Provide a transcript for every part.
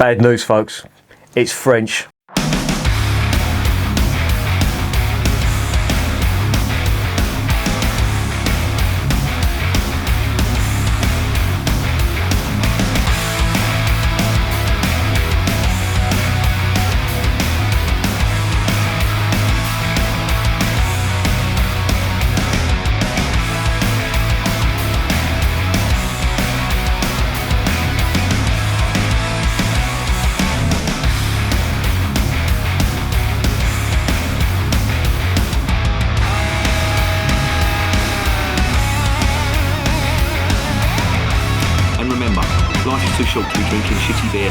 Bad news, folks. It's French. Life is too short to be drinking shitty beer.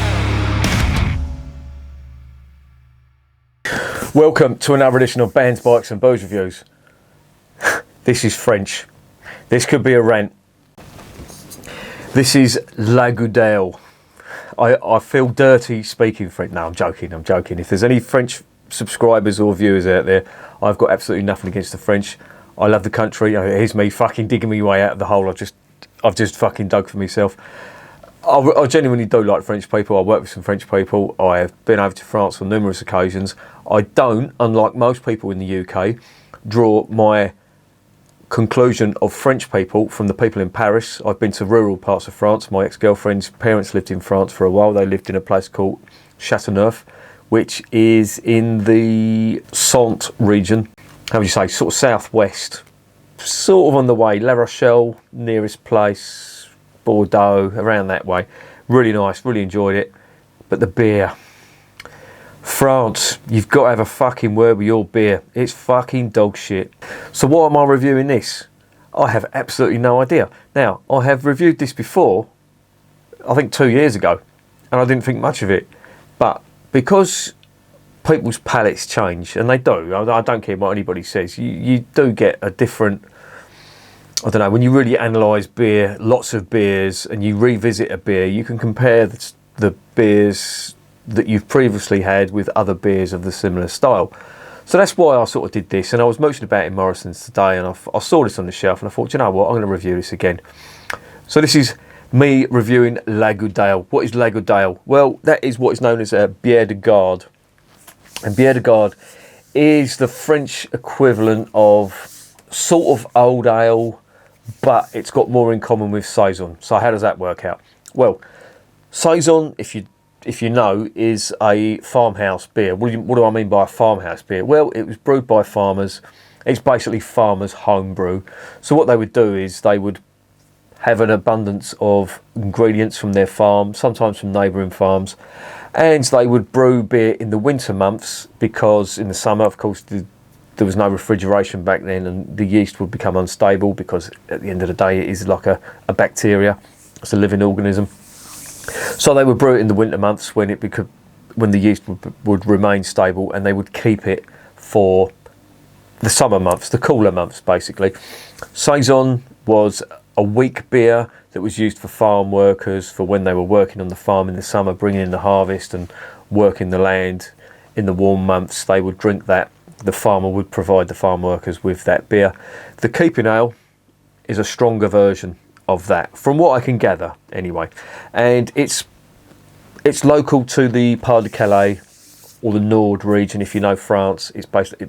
Welcome to another edition of Bands, Bikes and Booze Reviews. This is French. This could be a rant. This is La Goudale. I feel dirty speaking French. No, I'm joking. If there's any French subscribers or viewers out there, I've got absolutely nothing against the French. I love the country. Here's me fucking digging my way out of the hole I've just fucking dug for myself. I genuinely do like French people. I work with some French people. I have been over to France on numerous occasions. I don't, unlike most people in the UK, draw my conclusion of French people from the people in Paris. I've been to rural parts of France. My ex-girlfriend's parents lived in France for a while. They lived in a place called Châteauneuf, which is in the Centre region. How would you say? Sort of southwest. Sort of on the way. La Rochelle, nearest place. Bordeaux, around that way. Really nice, really enjoyed it. But the beer. France, you've got to have a fucking word with your beer. It's fucking dog shit. So why am I reviewing this? I have absolutely no idea. Now, I have reviewed this before, I think 2 years ago, and I didn't think much of it. But because people's palates change, and they do, I don't care what anybody says, you do get a different... I don't know, when you really analyse beer, lots of beers, and you revisit a beer, you can compare the beers that you've previously had with other beers of the similar style. So that's why I sort of did this, and I was mooching about in Morrison's today, and I saw this on the shelf, and I thought, you know what, I'm going to review this again. So this is me reviewing La Goudale. What is La Goudale? Well, that is what is known as a Bière de Garde. And Bière de Garde is the French equivalent of sort of old ale, but it's got more in common with Saison. So how does that work out? Well, Saison, if you know, is a farmhouse beer. What do I mean by a farmhouse beer? Well, it was brewed by farmers. It's basically farmers' home brew. So what they would do is they would have an abundance of ingredients from their farm, sometimes from neighbouring farms, and they would brew beer in the winter months because in the summer, of course, there was no refrigeration back then, and the yeast would become unstable because at the end of the day it is like a bacteria. It's a living organism. So they would brew it in the winter months when the yeast would remain stable, and they would keep it for the summer months, the cooler months basically. Saison was a weak beer that was used for farm workers for when they were working on the farm in the summer, bringing in the harvest and working the land in the warm months. They would drink that. The farmer would provide the farm workers with that beer. The keeping ale is a stronger version of that, from what I can gather anyway. And it's local to the Pas de Calais, or the Nord region. If you know France, it's basically...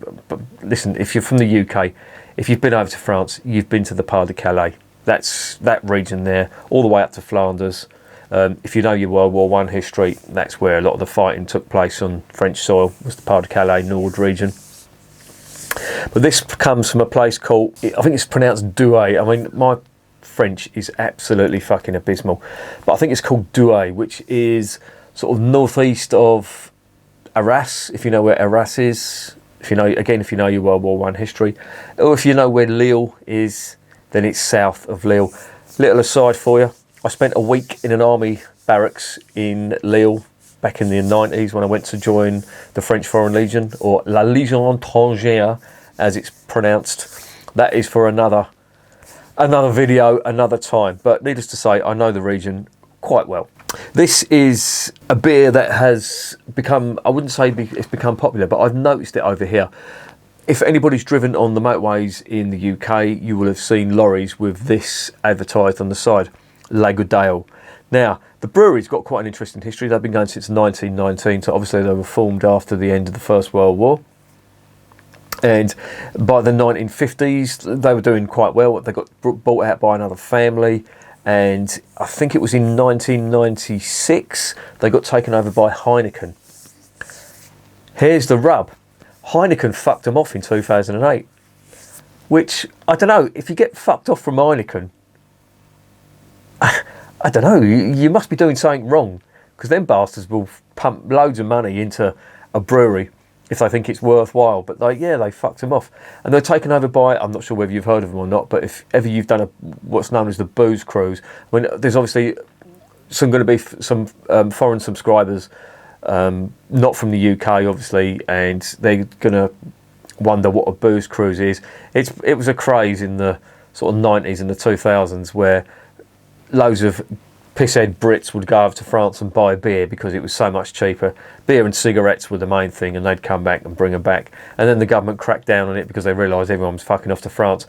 Listen, if you're from the UK, if you've been over to France, you've been to the Pas de Calais. That's that region there, all the way up to Flanders. If you know your World War I history, that's where a lot of the fighting took place on French soil, was the Pas de Calais Nord region. But this comes from a place called, I think it's pronounced Douai. I mean, my French is absolutely fucking abysmal. But I think it's called Douai, which is sort of northeast of Arras, if you know where Arras is. If you know your World War I history. Or if you know where Lille is, then it's south of Lille. Little aside for you, I spent a week in an army barracks in Lille back in the 90s when I went to join the French Foreign Legion, or La Légion étrangère as it's pronounced. That is for another video, another time. But needless to say, I know the region quite well. This is a beer that has become, I wouldn't say it's become popular, but I've noticed it over here. If anybody's driven on the motorways in the UK, you will have seen lorries with this advertised on the side, La Goudale. Now, The brewery's got quite an interesting history. They've been going since 1919, so obviously they were formed after the end of the First World War. And by the 1950s, they were doing quite well. They got bought out by another family, and I think it was in 1996 they got taken over by Heineken. Here's the rub. Heineken fucked them off in 2008, which, I don't know, if you get fucked off from Heineken, I don't know, you must be doing something wrong, because them bastards will pump loads of money into a brewery if they think it's worthwhile. But they fucked them off, and they're taken over by, I'm not sure whether you've heard of them or not, but if ever you've done what's known as the booze cruise, there's obviously going to be some foreign subscribers, not from the UK obviously, and they're going to wonder what a booze cruise is. It was a craze in the sort of 90s and the 2000s where loads of pisshead Brits would go over to France and buy beer because it was so much cheaper. Beer and cigarettes were the main thing, and they'd come back and bring them back. And then the government cracked down on it because they realised everyone was fucking off to France.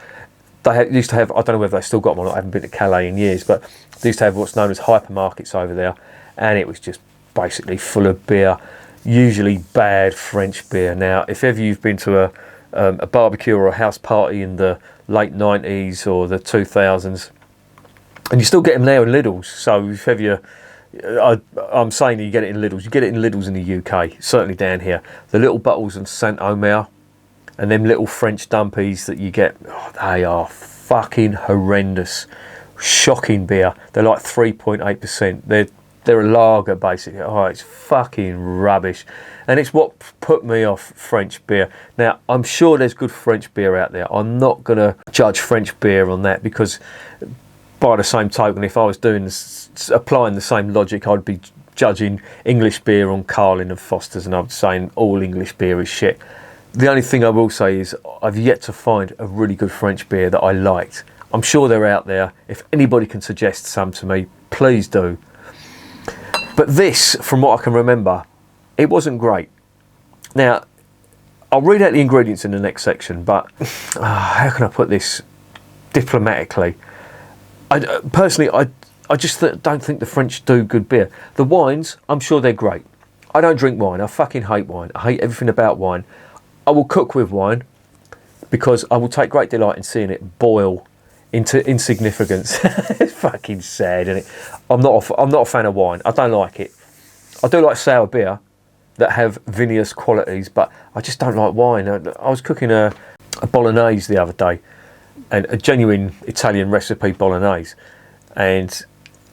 They used to have, I don't know whether they still got them or not, I haven't been to Calais in years, but they used to have what's known as hypermarkets over there, and it was just basically full of beer, usually bad French beer. Now, if ever you've been to a barbecue or a house party in the late 90s or the 2000s, and you still get them now in Lidl's. So if ever I'm saying you get it in Lidl's. You get it in Lidl's in the UK, certainly down here. The little bottles of Saint Omer and them little French dumpies that you get, they are fucking horrendous. Shocking beer. They're like 3.8%. They're a lager basically. Oh, it's fucking rubbish. And it's what put me off French beer. Now, I'm sure there's good French beer out there. I'm not going to judge French beer on that, because by the same token, if I was applying the same logic, I'd be judging English beer on Carlin and Foster's, and I'd be saying all English beer is shit. The only thing I will say is I've yet to find a really good French beer that I liked. I'm sure they're out there. If anybody can suggest some to me, please do. But this, from what I can remember, it wasn't great. Now, I'll read out the ingredients in the next section, but how can I put this diplomatically? Personally, I just don't think the French do good beer. The wines, I'm sure they're great. I don't drink wine. I fucking hate wine. I hate everything about wine. I will cook with wine because I will take great delight in seeing it boil into insignificance. It's fucking sad, isn't it? I'm not a fan of wine. I don't like it. I do like sour beer that have vinous qualities, but I just don't like wine. I was cooking a bolognese the other day, and a genuine Italian recipe bolognese, and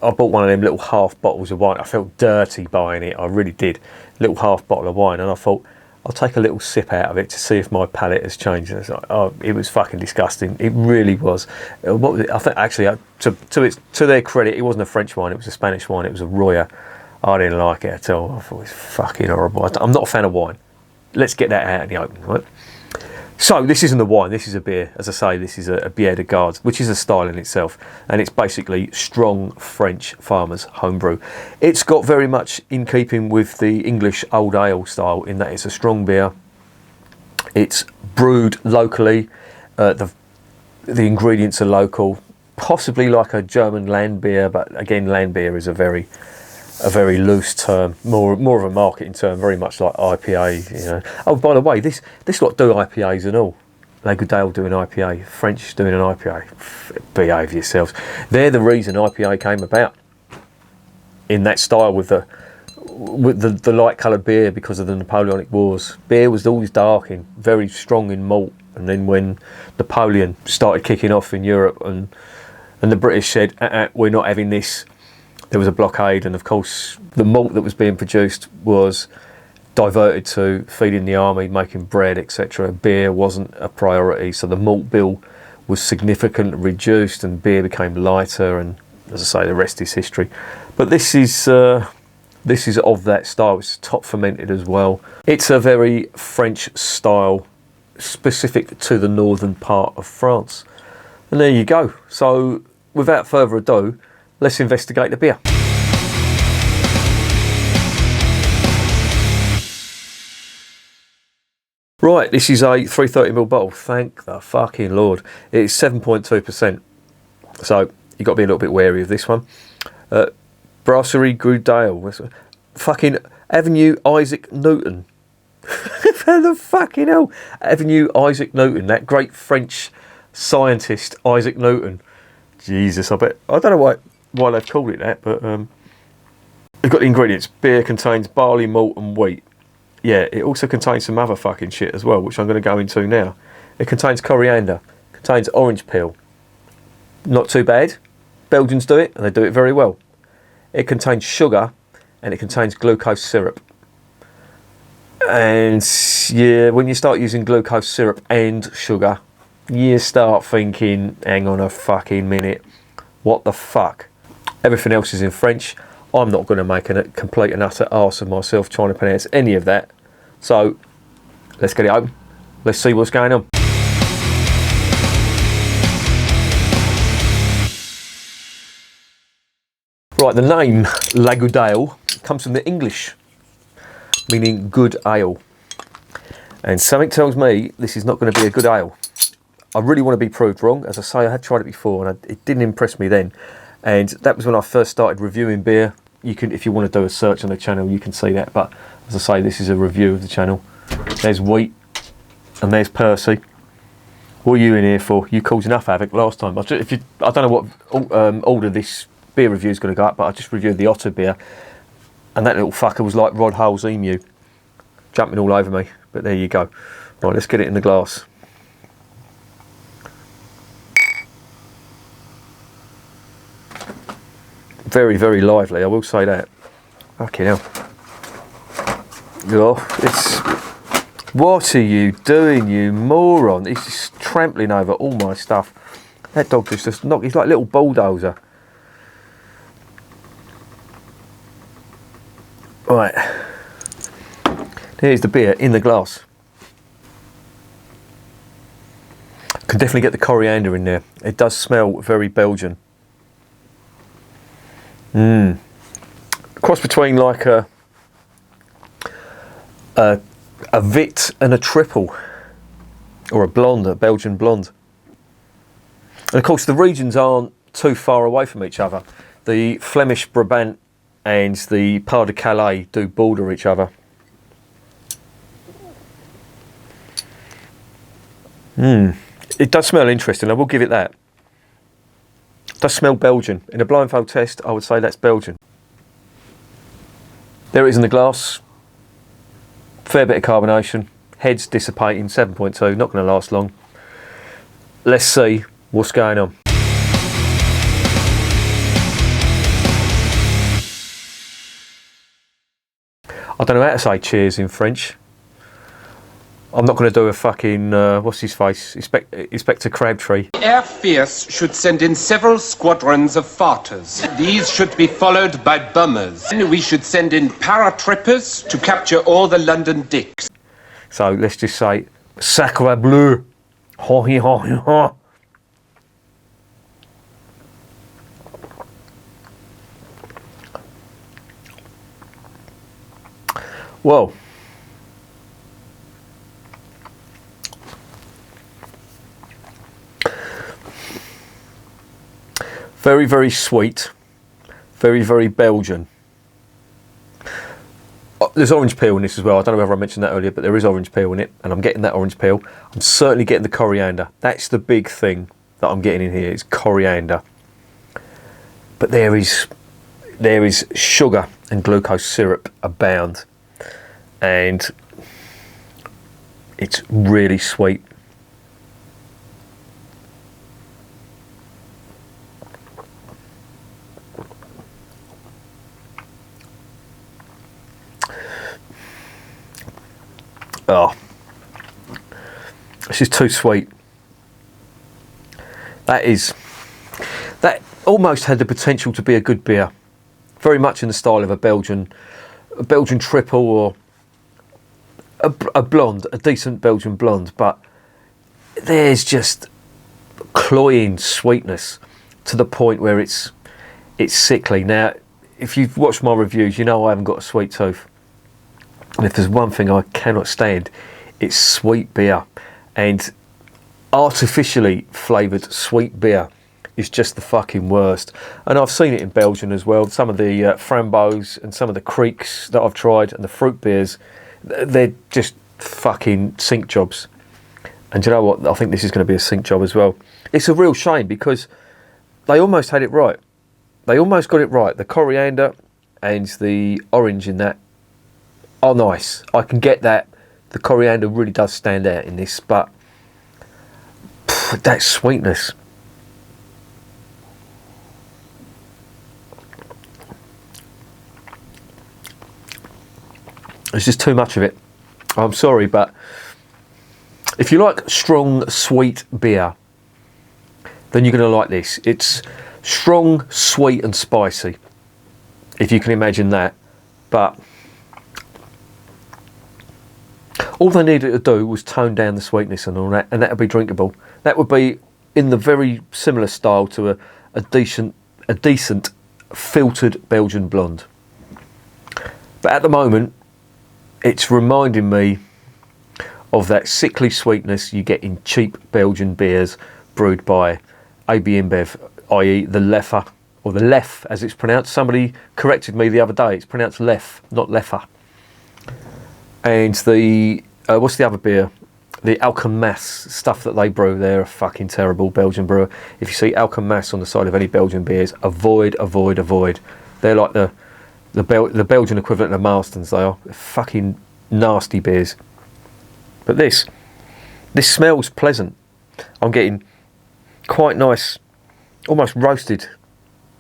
I bought one of them little half bottles of wine. I felt dirty buying it, I really did. Little half bottle of wine, and I thought, I'll take a little sip out of it to see if my palate has changed. And it's like, it was fucking disgusting. It really was. What was it? I think actually, to their credit, it wasn't a French wine. It was a Spanish wine. It was a Roya. I didn't like it at all. I thought it was fucking horrible. I'm not a fan of wine. Let's get that out in the open, right? So this isn't a wine. This is a beer. As I say, this is a Bière de Garde, which is a style in itself, and it's basically strong French farmers homebrew. It's got very much in keeping with the English old ale style in that it's a strong beer. It's brewed locally. The ingredients are local, possibly like a German land beer, but again, land beer is a very loose term, more of a marketing term, very much like IPA, you know. Oh, by the way, this lot do IPAs and all. Goudale do an IPA, French doing an IPA. Behave yourselves. They're the reason IPA came about in that style with the light coloured beer because of the Napoleonic Wars. Beer was always dark and very strong in malt, and then when Napoleon started kicking off in Europe and the British said, we're not having this, there was a blockade, and of course the malt that was being produced was diverted to feeding the army, making bread, etc. Beer wasn't a priority, so the malt bill was significantly reduced and beer became lighter, and as I say, the rest is history. But this is of that style. It's top fermented as well. It's a very French style, specific to the northern part of France. And there you go. So without further ado, let's investigate the beer. Right, this is a 330ml bottle. Thank the fucking Lord. It's 7.2%. So you've got to be a little bit wary of this one. Brasserie Goudale. Fucking Avenue Isaac Newton. How the fucking hell? Avenue Isaac Newton, that great French scientist Isaac Newton. Jesus, I don't know why they've called it that, but they've got the ingredients. Beer contains barley, malt and wheat. Yeah, it also contains some other fucking shit as well, which I'm going to go into now. It contains coriander, contains orange peel. Not too bad. Belgians do it, and they do it very well. It contains sugar, and it contains glucose syrup. And yeah, when you start using glucose syrup and sugar, you start thinking, hang on a fucking minute, what the fuck? Everything else is in French. I'm not going to make a complete and utter arse of myself trying to pronounce any of that. So, let's get it open. Let's see what's going on. Right, the name La Goudale comes from the English, meaning good ale. And something tells me this is not going to be a good ale. I really want to be proved wrong. As I say, I had tried it before and it didn't impress me then. And that was when I first started reviewing beer. You can, if you want to do a search on the channel, you can see that. But as I say, this is a review of the channel. There's Wheat and there's Percy. What are you in here for? You caused enough havoc last time. I don't know what order this beer review is going to go up, but I just reviewed the Otter beer. And that little fucker was like Rod Hull's emu. Jumping all over me. But there you go. Right, let's get it in the glass. Very, very lively, I will say that. Fucking hell. Oh, what are you doing, you moron? He's just trampling over all my stuff. That dog just knocked, he's like a little bulldozer. Right. Here's the beer in the glass. Can definitely get the coriander in there. It does smell very Belgian. Cross between like a Vit and a triple, or a blonde, a Belgian blonde. And of course the regions aren't too far away from each other. The Flemish Brabant and the Pas de Calais do border each other. It does smell interesting, I will give it that. It does smell Belgian. In a blindfold test, I would say that's Belgian. There it is in the glass. Fair bit of carbonation. Head's dissipating, 7.2, not going to last long. Let's see what's going on. I don't know how to say cheers in French. I'm not going to do a fucking, what's his face? Inspector Crabtree. Air Force should send in several squadrons of farters. These should be followed by bummers. We should send in paratrippers to capture all the London dicks. So let's just say, Sacre bleu. Ho he ho he ho. Well. Very, very sweet. Very, very Belgian. There's orange peel in this as well. I don't know whether I mentioned that earlier, but there is orange peel in it, and I'm getting that orange peel. I'm certainly getting the coriander. That's the big thing that I'm getting in here, is coriander. But there is sugar and glucose syrup abound, and it's really sweet. Oh, this is too sweet. That almost had the potential to be a good beer. Very much in the style of a Belgian triple, or a blonde, a decent Belgian blonde. But there's just cloying sweetness to the point where it's sickly. Now, if you've watched my reviews, you know I haven't got a sweet tooth. And if there's one thing I cannot stand, it's sweet beer. And artificially flavoured sweet beer is just the fucking worst. And I've seen it in Belgium as well. Some of the Framboes and some of the Creeks that I've tried and the fruit beers, they're just fucking sink jobs. And do you know what? I think this is going to be a sink job as well. It's a real shame because they almost had it right. They almost got it right. The coriander and the orange in that are nice. I can get that. The coriander really does stand out in this, but that sweetness. It's just too much of it. I'm sorry, but if you like strong, sweet beer, then you're going to like this. It's strong, sweet and spicy, if you can imagine that. But all they needed to do was tone down the sweetness and all that, and that would be drinkable. That would be in the very similar style to a decent filtered Belgian blonde. But at the moment, it's reminding me of that sickly sweetness you get in cheap Belgian beers brewed by AB InBev, i.e. the Leffe, or the Lef as it's pronounced. Somebody corrected me the other day, it's pronounced Lef, not Leffe. And the, what's the other beer? The Alchemass stuff that they brew, they're a fucking terrible Belgian brewer. If you see Alchemass on the side of any Belgian beers, avoid. They're like the Belgian equivalent of Marston's. They are fucking nasty beers. But this smells pleasant. I'm getting quite nice, almost roasted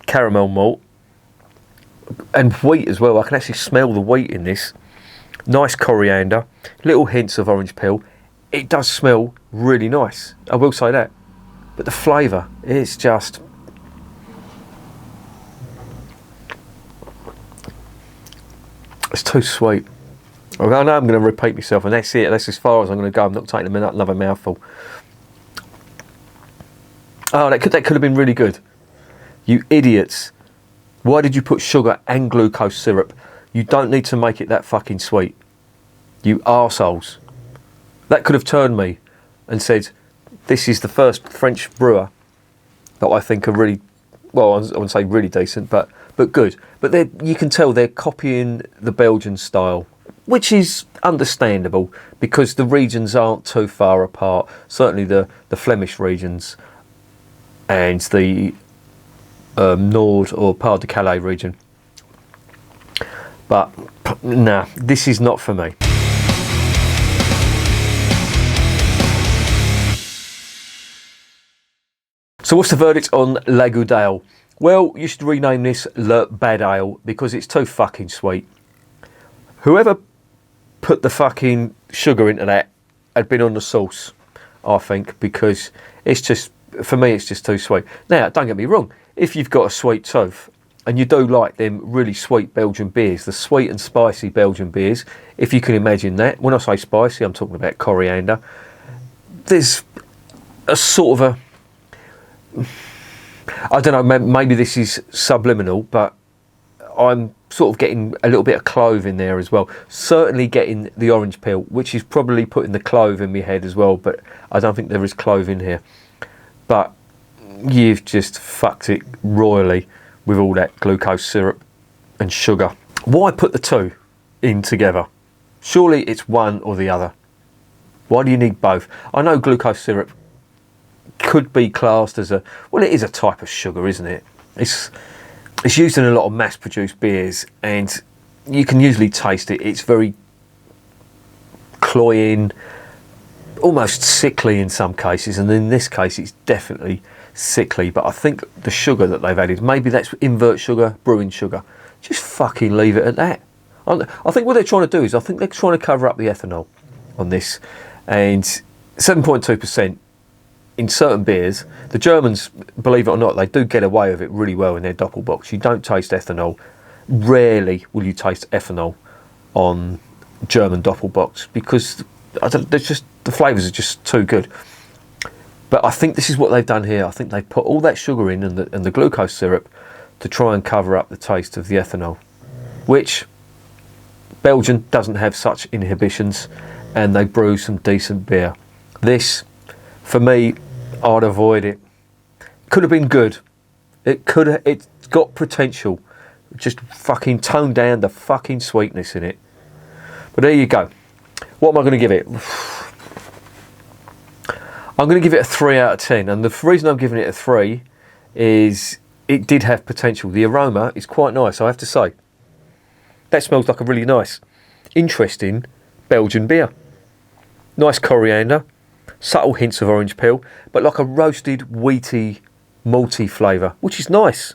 caramel malt and wheat as well. I can actually smell the wheat in this. Nice coriander, little hints of orange peel. It does smell really nice, I will say that. But the flavour is just... it's too sweet. I know I'm going to repeat myself, and that's it. That's as far as I'm going to go. I'm not taking another mouthful. Oh, that could have been really good. You idiots. Why did you put sugar and glucose syrup? You don't need to make it that fucking sweet. You arseholes. That could have turned me and said, this is the first French brewer that I think are really, well, I wouldn't say really decent, but good. But you can tell they're copying the Belgian style, which is understandable because the regions aren't too far apart. Certainly the Flemish regions and the Nord or Pas de Calais region. But nah, this is not for me. So what's the verdict on La Goudale? Well, you should rename this Le Bad Ale because it's too fucking sweet. Whoever put the fucking sugar into that had been on the sauce, I think, because it's just, for me, it's just too sweet. Now, don't get me wrong, if you've got a sweet tooth and you do like them really sweet Belgian beers, the sweet and spicy Belgian beers, if you can imagine that, when I say spicy, I'm talking about coriander, there's a sort of a, I don't know, maybe this is subliminal, but I'm sort of getting a little bit of clove in there as well. Certainly getting the orange peel, which is probably putting the clove in my head as well, but I don't think there is clove in here. But you've just fucked it royally with all that glucose syrup and sugar. Why put the two in together? Surely it's one or the other. Why do you need both? I know glucose syrup could be classed as a, well, it is a type of sugar, isn't it? It's used in a lot of mass-produced beers, and you can usually taste it. It's very cloying, almost sickly in some cases, and in this case it's definitely sickly. But I think the sugar that they've added, maybe that's invert sugar, brewing sugar. Just fucking leave it at that. I think what they're trying to do is, I think they're trying to cover up the ethanol on this, and 7.2%. In certain beers, the Germans, believe it or not, they do get away with it really well in their Doppelbock. You don't taste ethanol. Rarely will you taste ethanol on German Doppelbocks because there's just, the flavours are just too good. But I think this is what they've done here. I think they put all that sugar in and the glucose syrup to try and cover up the taste of the ethanol, which Belgium doesn't have such inhibitions, and they brew some decent beer. This, for me, I'd avoid it Could have been good. It's got potential. Just fucking tone down the fucking sweetness in it. But there you go. What am I going to give it? I'm going to give it a 3 out of 10. And the reason I'm giving it a 3 is it did have potential. The aroma is quite nice, I have to say. That smells like a really nice, interesting Belgian beer. Nice coriander, subtle hints of orange peel, but like a roasted, wheaty, malty flavour, which is nice.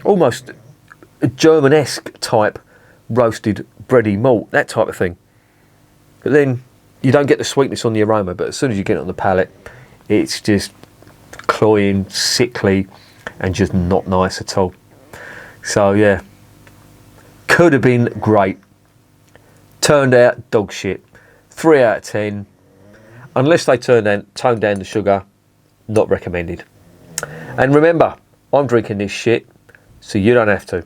Almost a German-esque type roasted bready malt, that type of thing. But then you don't get the sweetness on the aroma, but as soon as you get it on the palate, it's just cloying, sickly, and just not nice at all. So yeah, could have been great. Turned out dog shit. 3 out of 10. Unless they tone down the sugar, not recommended. And remember, I'm drinking this shit, so you don't have to.